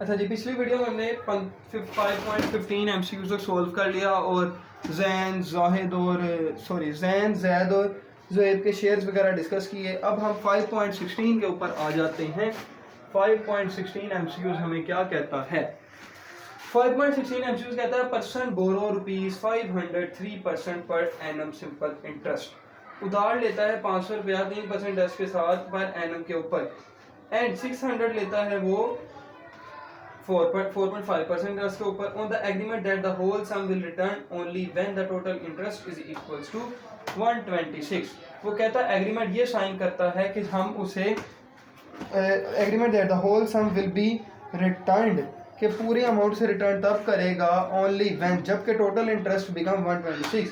अच्छा जी, पिछली वीडियो में हमने 5.15 MCQ तक सोल्व कर लिया और जैन जैद और ज़ुहैब के शेयर्स वगैरह डिस्कस किए। अब हम 5.16 के ऊपर आ जाते हैं। 5.16 MCQ हमें क्या कहता है? 5.16 MCQ कहता है पर्सन बोरो ₹500 3% पर एनम सिंपल इंटरेस्ट। उधार लेता है 500 रुपया 3% इंटरेस्ट के साथ पर एनम के ऊपर, एंड 600 लेता है वो 4.5% इंटरेस्ट के ऊपर on the agreement that the whole sum will return only when the total interest is equals to 126। वो कहता है एग्रीमेंट ये साइन करता है कि हम उसे agreement that the whole sum will be returned के पूरे अमाउंट से रिटर्न तब करेगा ओनली व्हेन जबकि total interest become 126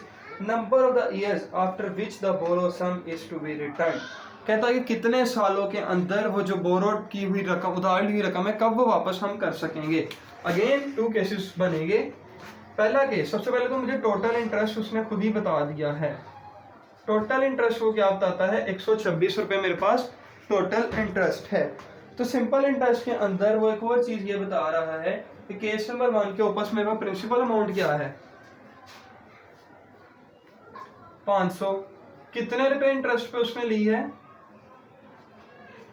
number of the years after which the borrow sum is to be return. कहता है कि कितने सालों के अंदर वो जो बोरोड की हुई रकम, उधार ली हुई रकम है, कब वो वापस हम कर सकेंगे। अगेन 2 केसेस बनेंगे। पहला केस, सबसे पहले तो मुझे टोटल इंटरेस्ट उसने खुद ही बता दिया है। टोटल इंटरेस्ट को क्या बताता है? 126 रुपये मेरे पास टोटल इंटरेस्ट है। तो सिंपल इंटरेस्ट के अंदर वो एक और चीज ये बता रहा है कि केस नंबर 1 के ऊपर मेरे पास प्रिंसिपल अमाउंट क्या है? 500। कितने रुपए इंटरेस्ट पे उसने ली है?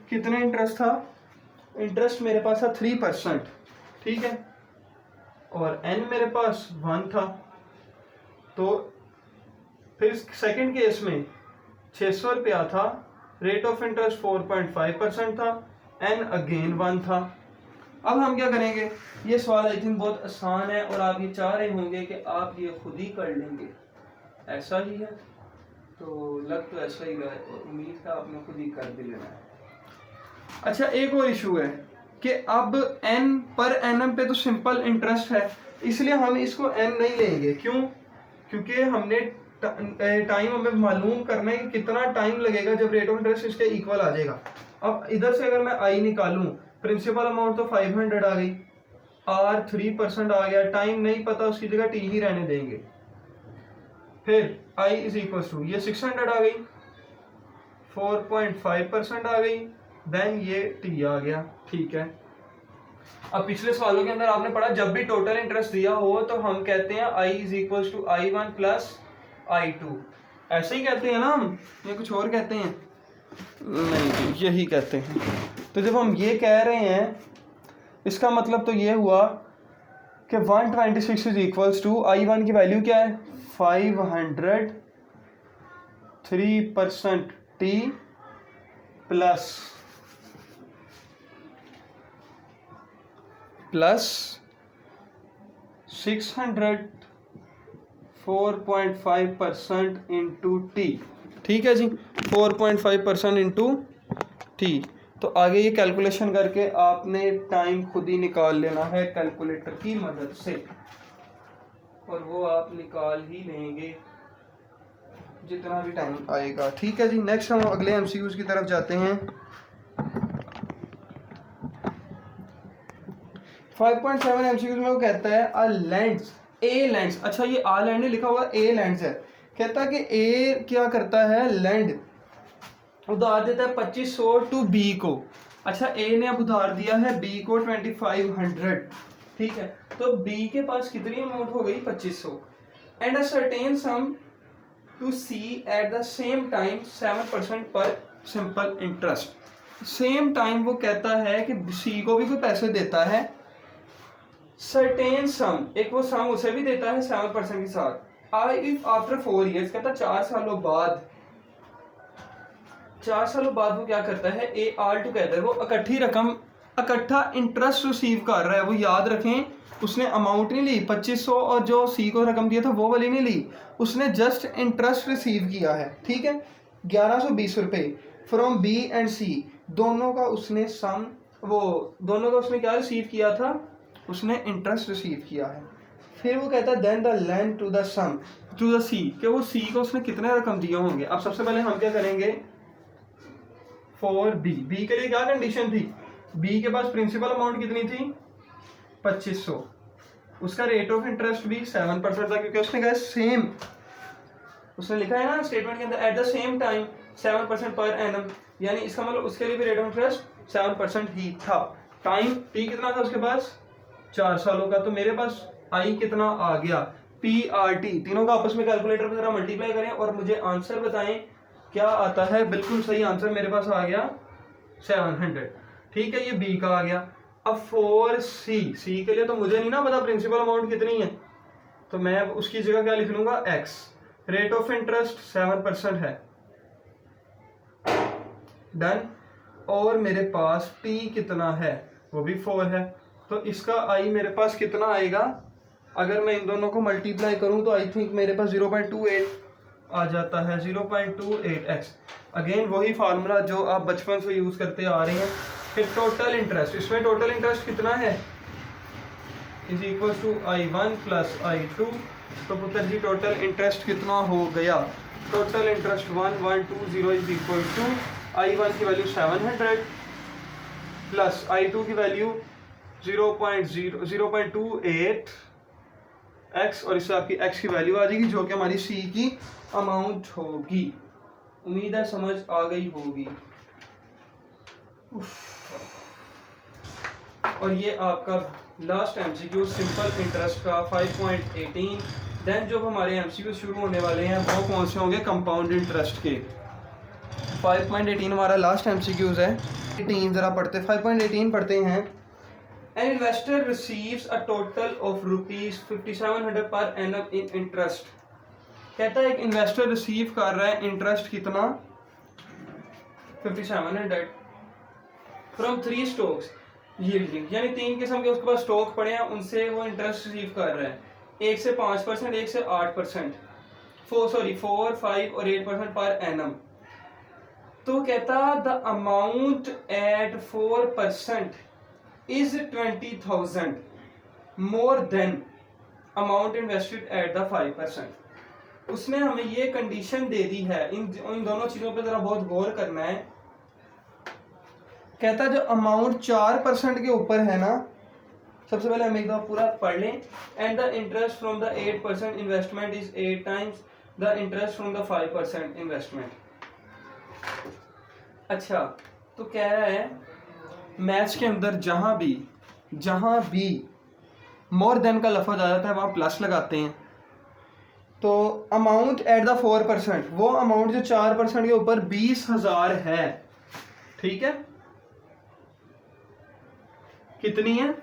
कितने इंटरेस्ट था? इंटरेस्ट मेरे पास था 3%, ठीक है, और एन मेरे पास 1 था। तो फिर सेकंड केस में 600 रुपया था, रेट ऑफ इंटरेस्ट 4.5% था, एन अगेन 1 था। अब हम क्या करेंगे? ये सवाल आई थिंक बहुत आसान है और आप ये चाह रहे होंगे कि आप ये खुद ही कर लेंगे। ऐसा ही है? तो लग तो ऐसा ही रहा है और उम्मीद है आपने खुद ही कर भी लेना है। अच्छा, एक और इशू है कि अब एन पर एनम पे तो सिंपल इंटरेस्ट है, इसलिए हम इसको एन नहीं लेंगे। क्यों? क्योंकि हमने टाइम हमें मालूम करना है कि कितना टाइम लगेगा जब रेट ऑफ इंटरेस्ट इसके इक्वल आ जाएगा। अब इधर से अगर मैं आई निकालूं, प्रिंसिपल अमाउंट तो 500 आ गई, आर 3% आ गया, टाइम नहीं पता, उसकी जगह टी ही रहने देंगे। फिर आई इज इक्वल टू ये 600 आ गई, 4.5% आ गई, देन ये टी आ गया, ठीक है। अब पिछले सवालों के अंदर आपने पढ़ा जब भी टोटल इंटरेस्ट दिया हो तो हम कहते हैं I is equal to I1 plus I2। ऐसे ही कहते हैं ना हम, ये कुछ और कहते हैं? नहीं, यही कहते हैं। तो जब हम ये कह रहे हैं इसका मतलब तो ये हुआ कि 126 इज इक्वल्स टू I1 की वैल्यू क्या है? 500 3% T प्लस 600 4.5% इंटू टी, ठीक है जी, 4.5% इंटू टी। तो आगे ये कैलकुलेशन करके आपने टाइम खुद ही निकाल लेना है कैलकुलेटर की मदद से, और वो आप निकाल ही लेंगे जितना भी टाइम आएगा, ठीक है जी। नेक्स्ट हम अगले एमसीक्यूज की तरफ जाते हैं। 5.7 एमसीक्यूज में वो कहता है अ लैंड्स ए लैंड्स। अच्छा, ये आ लैंड नहीं लिखा हुआ, ए लैंड्स है। कहता है कि ए क्या करता है? लैंड उधार देता है 2500 टू बी को। अच्छा, ए ने अब उधार दिया है बी को 2500, ठीक है। तो बी के पास कितनी अमाउंट हो गई? 2500, and a certain sum to see at the same time 7% पर सिंपल इंटरेस्ट। सेम टाइम वो कहता है कि सी को भी कोई पैसे देता है, सर्टेन सम, एक वो सम उसे भी देता है 7% के साथ। आई इफ आफ्टर 4 ईयर्स, कहता 4 सालों बाद, 4 सालों बाद वो क्या करता है? ए आल टुगेदर, वो इकट्ठी रकम, इकट्ठा इंटरेस्ट रिसीव कर रहा है। वो याद रखें, उसने अमाउंट नहीं ली 2500 और जो सी को रकम दिया था वो वाली नहीं ली, उसने जस्ट इंटरेस्ट रिसीव किया है, ठीक है। 1120 रुपये फ्रॉम बी एंड सी, दोनों का उसने सम, वो दोनों का उसने क्या रिसीव किया था? उसने इंटरेस्ट रिसीव किया है। फिर वो कहता है then the land to the sum to the sea, कि वो सी को उसने कितने रकम दिए होंगे। अब सबसे पहले हम क्या करेंगे? फॉर बी, बी के लिए क्या कंडीशन थी? बी के पास प्रिंसिपल अमाउंट कितनी थी? 2500, उसका रेट ऑफ इंटरेस्ट भी 7% था, क्योंकि उसने कहा सेम, उसने लिखा है ना स्टेटमेंट के अंदर eight the same time 7% per annum, यानी इसका मतलब उसके लिए भी रेट ऑफ इंटरेस्ट 7% ही था। टाइम टी कितना था उसके पास 4 सालों का, तो मेरे पास आई कितना आ गया PRT। तीनों का आपस में कैलकुलेटर पे जरा मल्टीप्लाई करें और मुझे आंसर बताएं क्या आता है। बिल्कुल सही आंसर मेरे पास आ गया 700। ठीक है, ये बी का आ गया। अब फॉर सी के लिए तो मुझे नहीं ना पता प्रिंसिपल अमाउंट कितनी है, तो मैं अब उसकी जगह क्या लिख लूंगा x। रेट ऑफ इंटरेस्ट 7% है, डन। और मेरे पास p कितना है, वो भी 4 है, तो इसका i मेरे पास कितना आएगा। अगर मैं इन दोनों को मल्टीप्लाई करूं तो आई थिंक मेरे पास 0.28 आ जाता है, 0.28x। अगेन वही फार्मूला जो आप बचपन से यूज करते आ रहे हैं। फिर टोटल इंटरेस्ट, इसमें टोटल इंटरेस्ट कितना है is equal to I1 plus I2। तो पुत्र जी टोटल इंटरेस्ट कितना हो गया, total interest 1120 is equal to I1 की वैल्यू 700 प्लस I2 की वैल्यू 0.28x, और इससे आपकी x की वैल्यू आ जाएगी जो कि हमारी C की अमाउंट होगी। उम्मीद है समझ आ गई होगी। और ये आपका लास्ट MCQ सिंपल इंटरेस्ट का 5.18। देन जो हमारे MCQ शुरू होने वाले हैं वो कौन से होंगे, कंपाउंड इंटरेस्ट के। 5.18 हमारा लास्ट MCQs है। 18 जरा पढ़ते, 5.18 पढ़ते हैं। An investor receives a total of rupees 5700 per annum in interest। कहता है एक इन्वेस्टर रिसीव कर रहा है इंटरेस्ट कितना 5700 फ्रॉम 3 स्टॉक्स यील्डिंग, यानी 3 किस्म के उसके पास स्टॉक पड़े हैं, उनसे वो इंटरेस्ट रिसीव कर रहा है। 1 से 5%, 1 से 8%, 4, 5 और 8% पर एनम। तो कहता the amount at 4% is 20,000 more than amount invested at the 5%। उसने हमें ये कंडीशन दे दी है, इन दोनों चीजों पे जरा बहुत गौर करना है। कहता जो अमाउंट 4% के ऊपर है ना, सबसे पहले हम एक दफा पूरा पढ़ लें। And the interest from the 8% investment is 8 times the interest from the 5% investment. अच्छा, तो कह रहा है मैथ्स के अंदर जहां भी मोर देन का लफ्ज आ जाता है वहां प्लस लगाते हैं। तो अमाउंट एट द 4%, वो अमाउंट जो 4% के ऊपर 20,000 है, ठीक है, कितनी है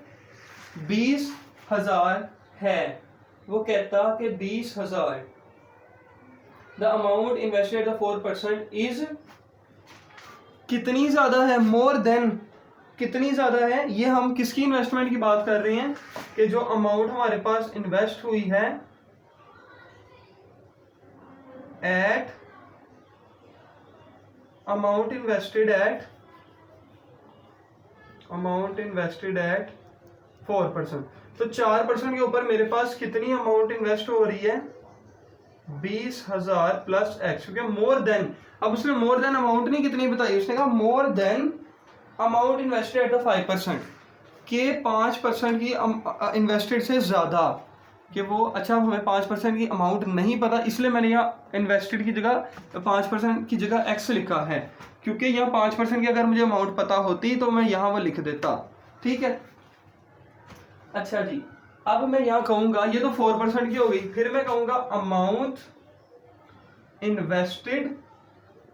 20,000 है। वो कहता कि 20,000 the amount invested the 4% is कितनी ज्यादा है, मोर देन कितनी ज्यादा है। ये हम किसकी इन्वेस्टमेंट की बात कर रहे हैं कि जो अमाउंट हमारे पास इन्वेस्ट हुई है एट अमाउंट इन्वेस्टेड एट 4%। तो 4% के ऊपर मेरे पास कितनी अमाउंट इन्वेस्ट हो रही है 20,000 प्लस एक्स, क्योंकि मोर देन, अब उसने मोर देन अमाउंट नहीं कितनी बताई, उसने कहा more than amount invested at the 5% के 5% की इन्वेस्टेड से ज्यादा कि वो। अच्छा, हमें 5% की अमाउंट नहीं पता, इसलिए मैंने यहाँ इन्वेस्टेड की जगह 5% की जगह एक्स लिखा है, क्योंकि यहाँ 5% की अगर मुझे अमाउंट पता होती तो मैं यहाँ वो लिख देता, ठीक है। अच्छा जी, अब मैं यहाँ कहूंगा ये तो 4% की हो गई, फिर मैं कहूंगा अमाउंट इन्वेस्टेड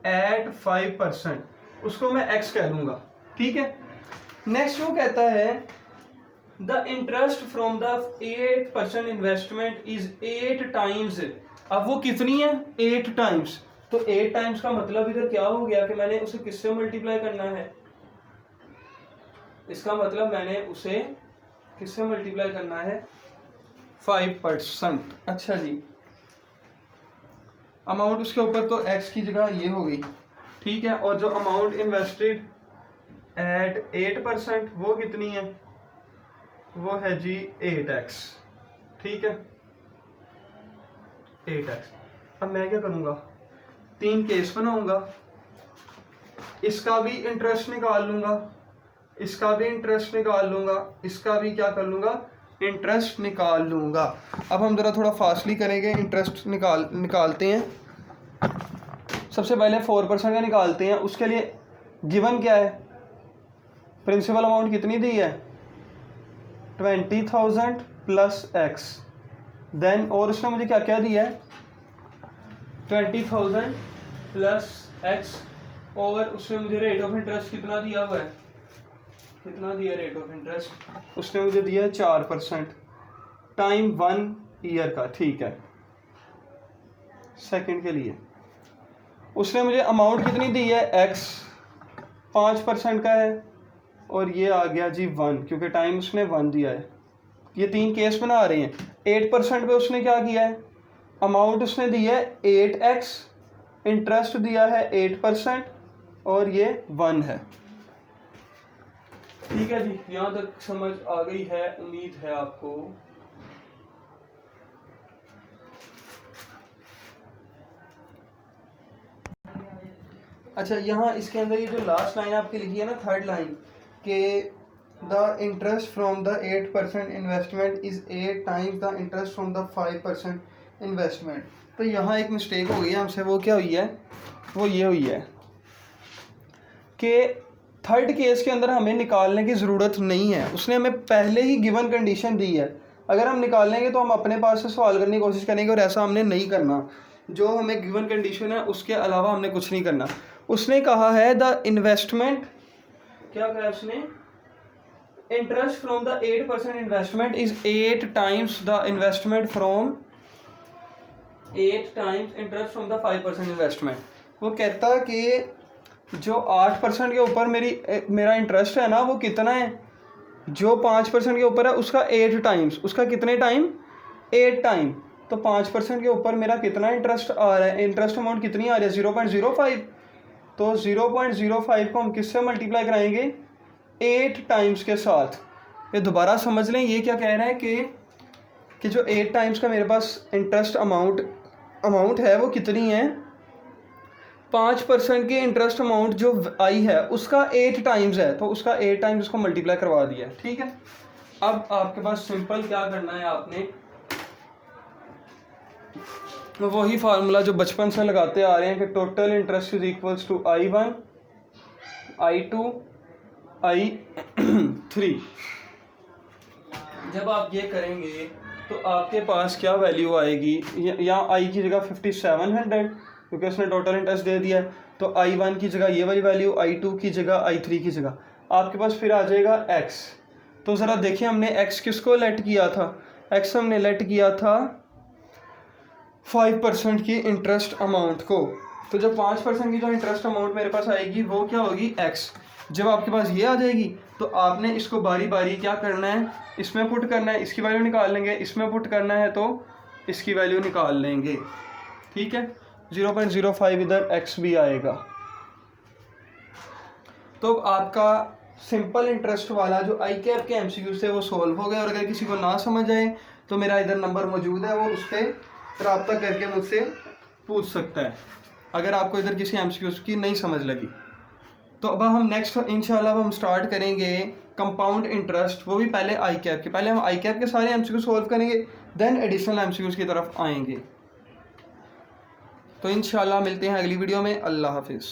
एट 5%, उसको मैं एक्स कह लूंगा, ठीक है। नेक्स्ट वो कहता है the interest from the 8% investment is 8 times. अब वो कितनी है 8 टाइम्स, तो 8 टाइम्स का मतलब इधर क्या हो गया कि मैंने उसे किससे मल्टीप्लाई करना है, इसका मतलब मैंने उसे किससे मल्टीप्लाई करना है 5%। अच्छा जी, अमाउंट उसके ऊपर तो x की जगह ये हो गई, ठीक है। और जो अमाउंट इन्वेस्टेड एट 8% वो कितनी है, वो है जी 8x, ठीक है, 8x। अब मैं क्या करूंगा, 3 केस बनाऊंगा, इसका भी इंटरेस्ट निकाल लूंगा, इसका भी इंटरेस्ट निकाल लूंगा, इसका भी क्या कर लूंगा इंटरेस्ट निकाल लूंगा। अब हम जरा थोड़ा फास्टली करेंगे, इंटरेस्ट निकालते हैं। सबसे पहले 4% का निकालते हैं, उसके लिए गिवन क्या है प्रिंसिपल अमाउंट कितनी दी है 20,000 प्लस एक्स, देन और उसने मुझे क्या क्या दिया है 20,000 प्लस एक्स, और उसने मुझे रेट ऑफ इंटरेस्ट कितना दिया हुआ है, कितना दिया रेट ऑफ इंटरेस्ट, उसने मुझे दिया है 4% टाइम 1 ईयर का, ठीक है। सेकंड के लिए उसने मुझे अमाउंट कितनी दी है एक्स 5% का है, और ये आ गया जी 1, क्योंकि टाइम उसने 1 दिया है। ये 3 केस बना रहे हैं। 8% पे उसने क्या किया है, अमाउंट उसने दी है 8x, इंटरेस्ट दिया है 8%, और ये 1 है। ठीक है जी, यहाँ तक समझ आ गई है, उम्मीद है आपको। अच्छा, यहाँ इसके अंदर ये जो लास्ट लाइन आपकी लिखी है ना, थर्ड लाइन, कि the interest from the 8% investment is 8 times the interest from the 5% investment. तो यहाँ एक मिस्टेक हो गई है हमसे। वो क्या हुई है, वो ये हुई है कि थर्ड केस के अंदर हमें निकालने की ज़रूरत नहीं है, उसने हमें पहले ही गिवन कंडीशन दी है। अगर हम निकालेंगे तो हम अपने पास से सवाल करने की कोशिश करेंगे, और ऐसा हमने नहीं करना। जो हमें गिवन कंडीशन है उसके अलावा हमने कुछ नहीं करना। उसने कहा है द इन्वेस्टमेंट, क्या कहा है उसने, interest from the 8% investment is 8 times the investment from 8 times interest from the 5% investment. वो कहता कि जो 8% के ऊपर मेरा इंटरेस्ट है ना, वो कितना है, जो 5% के ऊपर है उसका 8 टाइम्स, उसका कितने टाइम 8 टाइम। तो 5% के ऊपर मेरा कितना इंटरेस्ट आ रहा है, इंटरेस्ट अमाउंट कितनी आ रही है 0.05। तो 0.05 को हम किससे मल्टीप्लाई कराएंगे 8 टाइम्स के साथ। ये दोबारा समझ लें, ये क्या कह रहा है कि जो 8 टाइम्स का मेरे पास इंटरेस्ट अमाउंट है वो कितनी है, 5% की इंटरेस्ट अमाउंट जो आई है उसका 8 टाइम्स है, तो उसका 8 टाइम्स उसको मल्टीप्लाई करवा दिया। ठीक है, अब आपके पास सिंपल क्या करना है, आपने वही फार्मूला जो बचपन से लगाते आ रहे हैं कि total interest is equals to I1 I2 I3। जब आप ये करेंगे तो आपके पास क्या वैल्यू आएगी, यहाँ I की जगह 5700, क्योंकि उसने टोटल इंटरेस्ट दे दिया है। तो I1 की जगह ये वाली वैल्यू, I2 की जगह, I3 की जगह आपके पास फिर आ जाएगा X। तो ज़रा देखिए हमने X किसको लेट किया था, X हमने लेट किया था 5% की इंटरेस्ट अमाउंट को। तो जब 5% की जो इंटरेस्ट अमाउंट मेरे पास आएगी वो क्या होगी X। जब आपके पास ये आ जाएगी तो आपने इसको बारी बारी क्या करना है, इसमें पुट करना है, इसकी वैल्यू निकाल लेंगे, इसमें पुट करना है तो इसकी वैल्यू निकाल लेंगे। ठीक है, 0.05 इधर X भी आएगा। तो आपका सिंपल इंटरेस्ट वाला जो आई कैप के MCQ से वो सोल्व हो गया। और अगर किसी को ना समझ आए तो मेरा इधर नंबर मौजूद है, वो उस पर रब्ता करके मुझसे पूछ सकता है अगर आपको इधर किसी MCQ की नहीं समझ लगी। तो अब हम नेक्स्ट इंशाल्लाह हम स्टार्ट करेंगे कंपाउंड इंटरेस्ट, वो भी पहले आई कैप के। पहले हम आई कैप के सारे MCQ सॉल्व करेंगे, देन एडिशनल MCQ की तरफ आएंगे। तो इंशाल्लाह मिलते हैं अगली वीडियो में। अल्लाह हाफिज़।